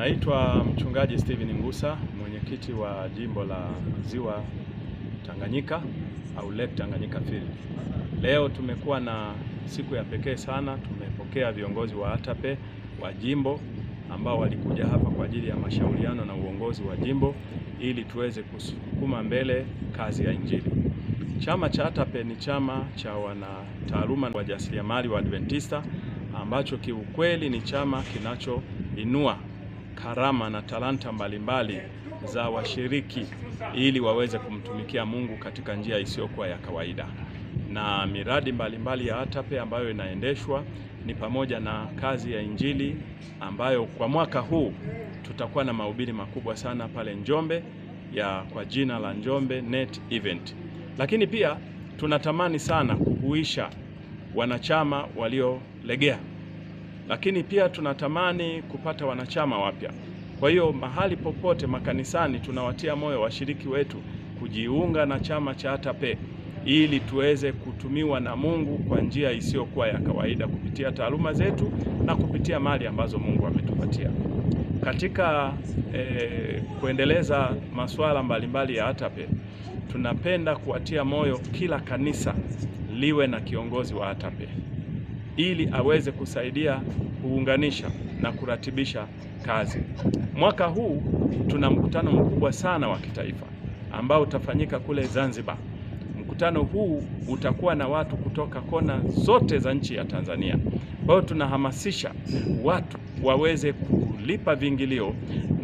Naitwa Mchungaji Steven Ngusa, mwenyekiti wa jimbo la Ziwa Tanganyika au Lake Tanganyika Field. Leo tumekuwa na siku ya pekee sana. Tumepokea viongozi wa ATAPE wa jimbo ambao walikuja hapa kwa ajili ya mashauriano na uongozi wa jimbo ili tuweze kusukuma mbele kazi ya Injili. Chama cha ATAPE ni chama cha wanataaluma wa wajasiriamali wa Adventista ambacho kiukweli ni chama kinachoinua karama na talanta mbalimbali za washiriki ili waweze kumtumikia Mungu katika njia isiyokuwa ya kawaida. Na miradi mbalimbali ya ATAPE ambayo inaendeshwa ni pamoja na kazi ya Injili ambayo kwa mwaka huu tutakuwa na mahubiri makubwa sana pale Njombe kwa jina la Njombe Net Event. Lakini pia tunatamani sana kuhuisha wanachama waliolegea. Lakini pia tunatamani kupata wanachama wapya. Kwa hiyo mahali popote makanisani tunawatia moyo washiriki wetu kujiunga na chama cha ATAPE ili tuweze kutumiwa na Mungu kwa njia isiyokuwa ya kawaida kupitia taaluma zetu na kupitia mali ambazo Mungu ametupatia. Katika kuendeleza masuala mbalimbali ya ATAPE, tunapenda kuwatia moyo kila kanisa liwe na kiongozi wa ATAPE ili aweze kusaidia kuunganisha na kuratibisha kazi. Mwaka huu tuna mkutano mkubwa sana wa kitaifa ambao utafanyika kule Zanzibar. Mkutano huu utakuwa na watu kutoka kona zote za nchi ya Tanzania. Kwa hiyo tunahamasisha watu waweze kulipa viingilio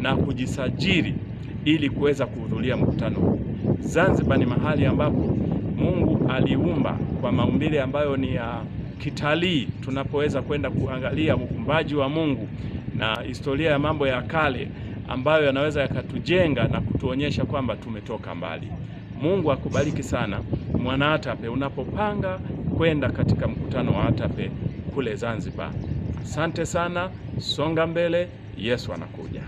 na kujisajili ili kuweza kuhudhuria mkutano huu. Zanzibar ni mahali ambapo Mungu aliumba kwa maumbile ambayo ni ya kitalii, tunapoweza kwenda kuangalia uumbaji wa Mungu na historia ya mambo ya kale ambayo yanaweza yakatujenga na kutuonyesha kwamba tumetoka mbali. Mungu akubariki sana mwana ATAPE unapopanga kwenda katika mkutano wa ATAPE kule Zanzibar. Asante sana, songa mbele, Yesu anakuja.